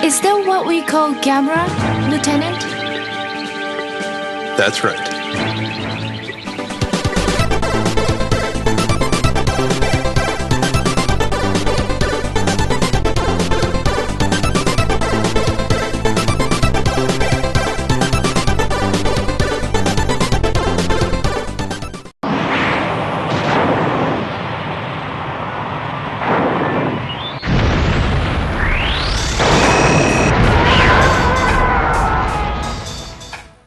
Is that what we call Gamera, Lieutenant? That's right.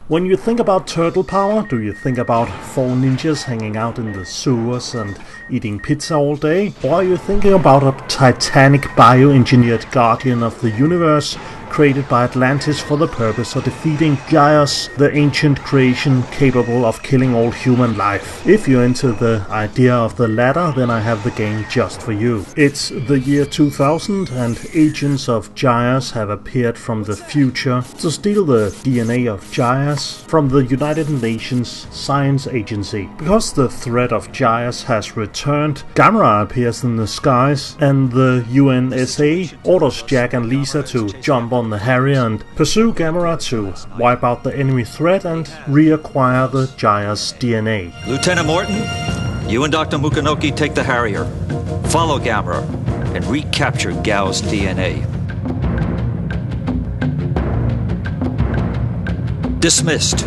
When you think about turtle power, do you think about 4 ninjas hanging out in the sewers and eating pizza all day? Or are you thinking about a titanic bioengineered guardian of the universe created by Atlantis for the purpose of defeating GAEMS, the ancient creation capable of killing all human life? If you're into the idea of the latter, then I have the game just for you. It's the year 2000 and agents of GAEMS have appeared from the future to steal the DNA of GAEMS from the United Nations Science Agency. Because the threat of GAEMS has returned, Gamera appears in the skies and the UNSA orders Jack and Lisa to jump on the Harrier and pursue Gamera to wipe out the enemy threat and reacquire the GAEMS DNA. Lieutenant Morton, you and Dr. Mukanoki take the Harrier. Follow Gamera and recapture GAEMS DNA. Dismissed.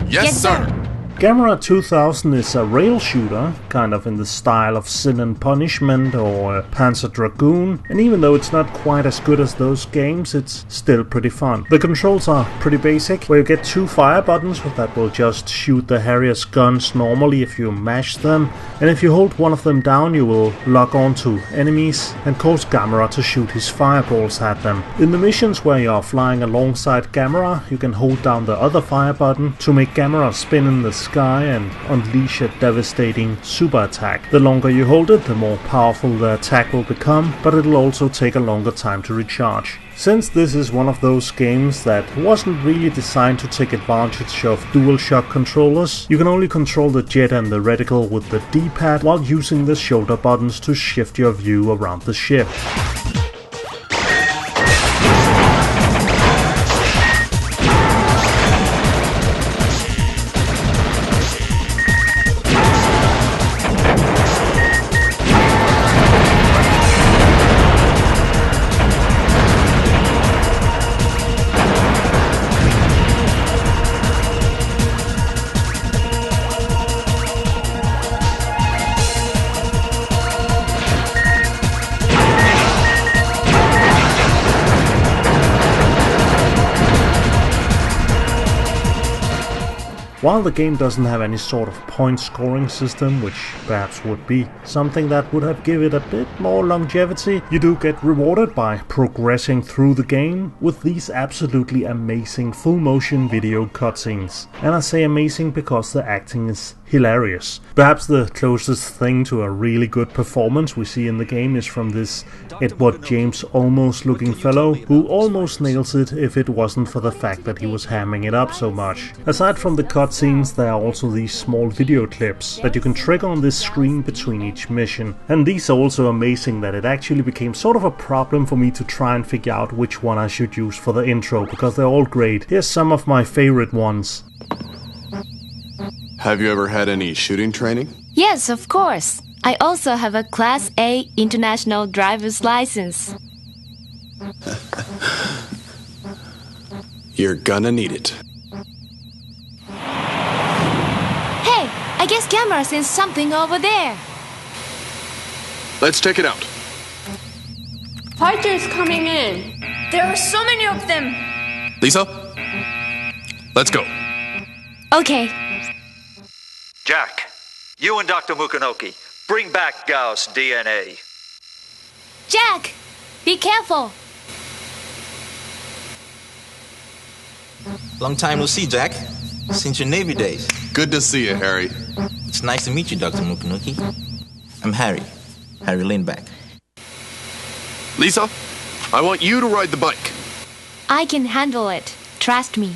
Yes, sir. Gamera 2000 is a rail shooter, kind of in the style of Sin and Punishment or Panzer Dragoon, and even though it's not quite as good as those games, it's still pretty fun. The controls are pretty basic, where you get 2 fire buttons that will just shoot the Harrier's guns normally if you mash them, and if you hold one of them down you will lock onto enemies and cause Gamera to shoot his fireballs at them. In the missions where you are flying alongside Gamera, you can hold down the other fire button to make Gamera spin in the sky and unleash a devastating super attack. The longer you hold it, the more powerful the attack will become, but it'll also take a longer time to recharge. Since this is one of those games that wasn't really designed to take advantage of DualShock controllers, you can only control the jet and the reticle with the D-pad while using the shoulder buttons to shift your view around the ship. While the game doesn't have any sort of point scoring system, which perhaps would be something that would have given it a bit more longevity, you do get rewarded by progressing through the game with these absolutely amazing full motion video cutscenes. And I say amazing because the acting is hilarious. Perhaps the closest thing to a really good performance we see in the game is from this Edward James Olmos looking fellow, who almost nails it if it wasn't for the fact that he was hamming it up so much. Aside from the cutscenes, there are also these small video clips that you can trigger on this screen between each mission, and these are also amazing that it actually became sort of a problem for me to try and figure out which one I should use for the intro, because they're all great. Here's some of my favorite ones. Have you ever had any shooting training? Yes, of course. I also have a Class A international driver's license. You're gonna need it. Hey, I guess Gamera sends something over there. Let's check it out. Fighters coming in. There are so many of them. Lisa, let's go. Okay. Jack, you and Dr. Mukanoki, bring back GAEMS DNA. Jack, be careful. Long time no see, Jack. Since your Navy days. Good to see you, Harry. It's nice to meet you, Dr. Mukanoki. I'm Harry Lindback. Lisa, I want you to ride the bike. I can handle it. Trust me.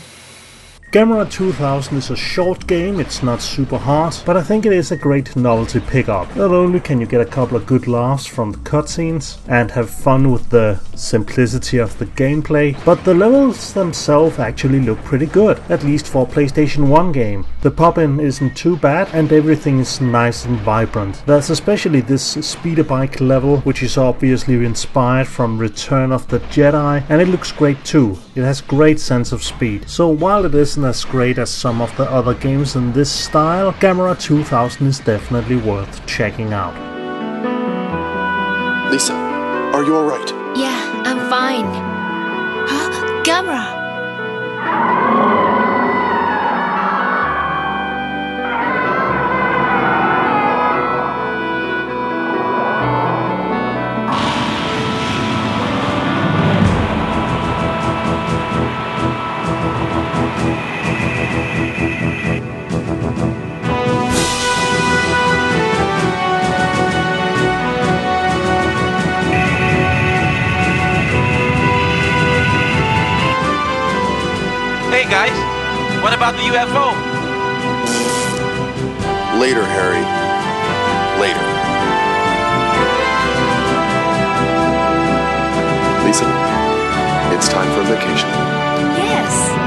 Gamera 2000 is a short game, it's not super hard, but I think it is a great novelty pickup. Not only can you get a couple of good laughs from the cutscenes and have fun with the simplicity of the gameplay, but the levels themselves actually look pretty good, at least for a PlayStation 1 game. The pop-in isn't too bad and everything is nice and vibrant. There's especially this speeder bike level, which is obviously inspired from Return of the Jedi, and it looks great too. It has great sense of speed. So while it isn't as great as some of the other games in this style, Gamera 2000 is definitely worth checking out. Lisa, are you alright? Yeah, I'm fine. Huh? Gamera! Hey guys, what about the UFO? Later, Harry. Later. Lisa, it's time for vacation. Yes.